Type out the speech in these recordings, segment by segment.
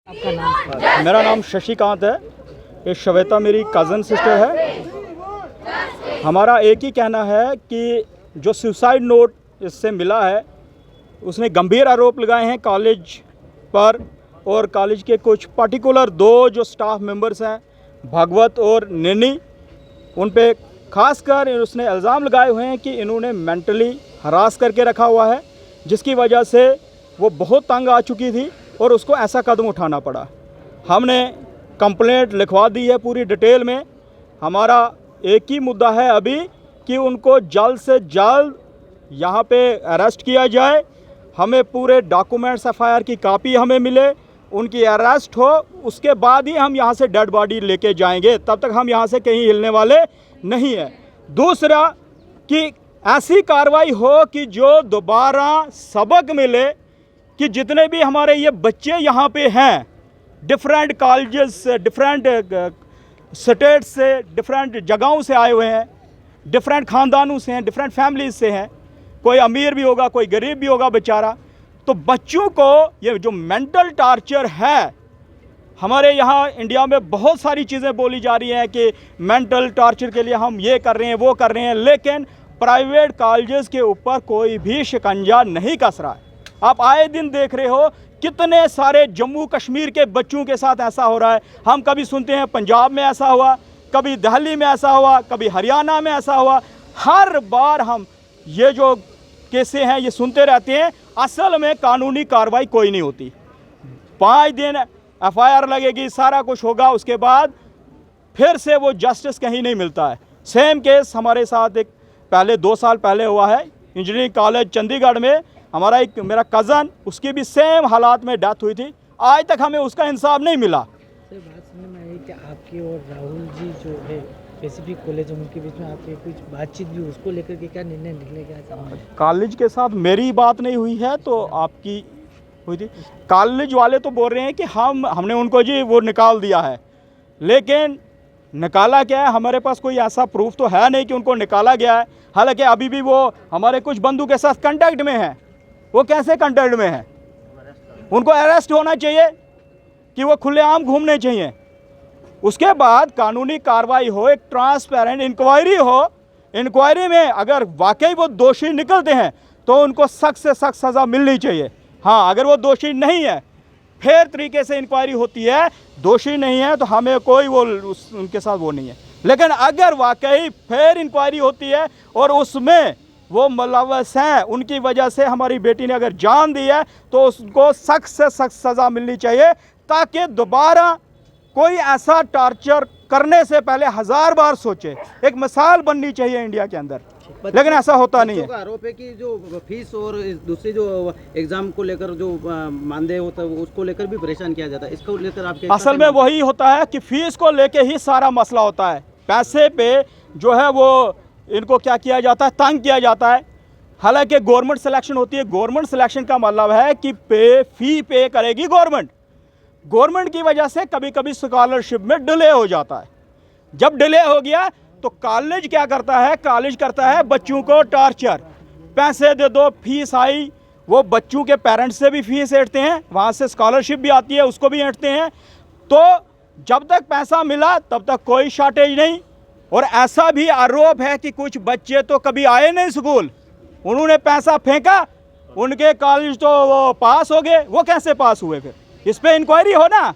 आपका नाम? मेरा नाम शशिकांत है। ये श्वेता मेरी कज़न सिस्टर है। हमारा एक ही कहना है कि जो सुसाइड नोट इससे मिला है उसने गंभीर आरोप लगाए हैं कॉलेज पर, और कॉलेज के कुछ पर्टिकुलर दो जो स्टाफ मेंबर्स हैं भागवत और नैनी, उन पे खासकर उसने इल्ज़ाम लगाए हुए हैं कि इन्होंने मेंटली हरास करके रखा हुआ है, जिसकी वजह से वो बहुत तंग आ चुकी थी और उसको ऐसा कदम उठाना पड़ा। हमने कंप्लेंट लिखवा दी है पूरी डिटेल में। हमारा एक ही मुद्दा है अभी कि उनको जल्द से जल्द यहाँ पे अरेस्ट किया जाए। हमें पूरे डॉक्यूमेंट्स एफआईआर की कॉपी हमें मिले, उनकी अरेस्ट हो, उसके बाद ही हम यहाँ से डेड बॉडी लेके जाएंगे। तब तक हम यहाँ से कहीं हिलने वाले नहीं है। दूसरा कि ऐसी कार्रवाई हो कि जो दोबारा सबक मिले कि जितने भी हमारे ये बच्चे यहाँ पे हैं, डिफरेंट कॉलेजेस से, डिफरेंट स्टेट से, डिफरेंट जगहों से आए हुए हैं, डिफरेंट ख़ानदानों से हैं, डिफरेंट फैमिलीज से हैं, कोई अमीर भी होगा, कोई गरीब भी होगा बेचारा। तो बच्चों को ये जो मेंटल टॉर्चर है, हमारे यहाँ इंडिया में बहुत सारी चीज़ें बोली जा रही हैं कि मेंटल टॉर्चर के लिए हम ये कर रहे हैं, वो कर रहे हैं, लेकिन प्राइवेट कॉलेजेस के ऊपर कोई भी शिकंजा नहीं कस रहा है। आप आए दिन देख रहे हो कितने सारे जम्मू कश्मीर के बच्चों के साथ ऐसा हो रहा है। हम कभी सुनते हैं पंजाब में ऐसा हुआ, कभी दिल्ली में ऐसा हुआ, कभी हरियाणा में ऐसा हुआ। हर बार हम ये जो केसें हैं ये सुनते रहते हैं। असल में कानूनी कार्रवाई कोई नहीं होती। 5 दिन एफआईआर लगेगी, सारा कुछ होगा, उसके बाद फिर से वो जस्टिस कहीं नहीं मिलता है। सेम केस हमारे साथ एक पहले 2 साल पहले हुआ है इंजीनियरिंग कॉलेज चंडीगढ़ में। हमारा एक मेरा कज़न, उसकी भी सेम हालात में डेथ हुई थी। आज तक हमें उसका इंसाफ नहीं मिला। सर, बात सुनने में आई कि आपकी और राहुल जी जो है स्पेसिफिक कॉलेज, उनके बीच में आपकी कुछ बातचीत भी, उसको लेकर के क्या निर्णय निकलेगा? कॉलेज के साथ मेरी बात नहीं हुई है, तो आपकी हुई थी। कॉलेज वाले तो बोल रहे हैं कि हमने उनको जी वो निकाल दिया है, लेकिन निकाला क्या है, हमारे पास कोई ऐसा प्रूफ तो है नहीं कि उनको निकाला गया है। हालांकि अभी भी वो हमारे कुछ बंधु के साथ कांटेक्ट में हैं। वो कैसे कांटेक्ट में हैं? उनको अरेस्ट होना चाहिए कि वो खुलेआम घूमने चाहिए। उसके बाद कानूनी कार्रवाई हो, एक ट्रांसपेरेंट इंक्वायरी हो। इंक्वायरी में अगर वाकई वो दोषी निकलते हैं तो उनको सख्त से सख्त सज़ा मिलनी चाहिए। हाँ, अगर वो दोषी नहीं है फेयर तरीके से इंक्वायरी होती है, दोषी नहीं है तो हमें कोई वो उनके साथ वो नहीं है। लेकिन अगर वाकई फेयर इंक्वायरी होती है और उसमें वो मुलव्वस हैं, उनकी वजह से हमारी बेटी ने अगर जान दी है, तो उसको सख्त से सख्त सज़ा मिलनी चाहिए, ताकि दोबारा कोई ऐसा टॉर्चर करने से पहले 1000 बार सोचे। एक मिसाल बननी चाहिए इंडिया के अंदर, लेकिन ऐसा होता नहीं है। आरोप है कि जो फीस और दूसरी जो एग्जाम को लेकर जो मानदेय होता है उसको लेकर भी परेशान किया जाता है। इसको लेकर आपके असल में वही होता है कि फीस को लेके ही सारा मसला होता है। पैसे पे जो है वो इनको क्या किया जाता है, तंग किया जाता है। हालांकि गवर्नमेंट सिलेक्शन होती है, गवर्नमेंट सिलेक्शन का मतलब है कि फी पे करेगी गवर्नमेंट। गवर्नमेंट की वजह से कभी कभी स्कॉलरशिप में डिले हो जाता है। जब डिले हो गया तो कॉलेज क्या करता है, कॉलेज करता है बच्चों को टॉर्चर। पैसे दे दो, फीस आई, वो बच्चों के पेरेंट्स से भी फीस ऐंठते हैं, वहाँ से स्कॉलरशिप भी आती है, उसको भी ऐंठते हैं। तो जब तक पैसा मिला तब तक कोई शॉर्टेज नहीं। और ऐसा भी आरोप है कि कुछ बच्चे तो कभी आए नहीं स्कूल, उन्होंने पैसा फेंका, उनके कॉलेज तो वो पास हो गए। वो कैसे पास हुए? फिर इस पर इंक्वायरी हो ना,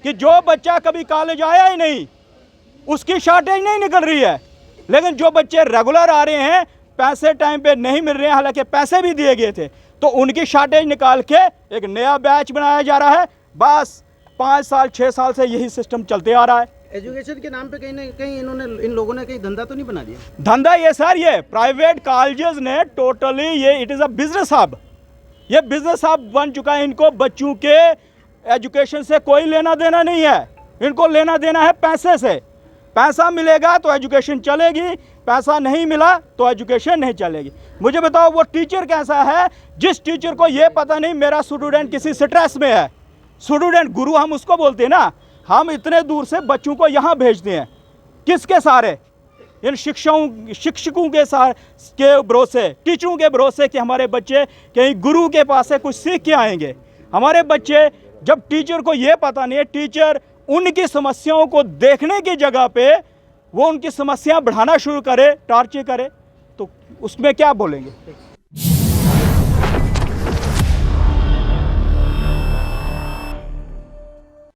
कि जो बच्चा कभी कॉलेज आया ही नहीं उसकी शॉर्टेज नहीं निकल रही है, लेकिन जो बच्चे रेगुलर आ रहे हैं, पैसे टाइम पे नहीं मिल रहे हैं, हालांकि पैसे भी दिए गए थे, तो उनकी शॉर्टेज निकाल के एक नया बैच बनाया जा रहा है। बस 5 साल 6 साल से यही सिस्टम चलते आ रहा है। एजुकेशन के नाम पे कहीं ना कहीं इन लोगों ने कहीं धंधा तो नहीं बना दिया? धंधा ये सर, ये प्राइवेट कॉलेजेस ने टोटली ये it is a business hub. ये बिजनेस हब बन चुका है। इनको बच्चों के एजुकेशन से कोई लेना देना नहीं है, इनको लेना देना है पैसे से। पैसा मिलेगा तो एजुकेशन चलेगी, पैसा नहीं मिला तो एजुकेशन नहीं चलेगी। मुझे बताओ वो टीचर कैसा है जिस टीचर को ये पता नहीं मेरा स्टूडेंट किसी स्ट्रेस में है। स्टूडेंट गुरु हम उसको बोलते हैं ना। हम इतने दूर से बच्चों को यहाँ भेजते हैं, किसके सारे? इन शिक्षकों के भरोसे, टीचरों के भरोसे कि हमारे बच्चे कहीं गुरु के पास से कुछ सीख के आएंगे। हमारे बच्चे जब टीचर को ये पता नहीं है, टीचर उनकी समस्याओं को देखने की जगह पे वो उनकी समस्या बढ़ाना शुरू करे, टॉर्चर करे, तो उसमें क्या बोलेंगे।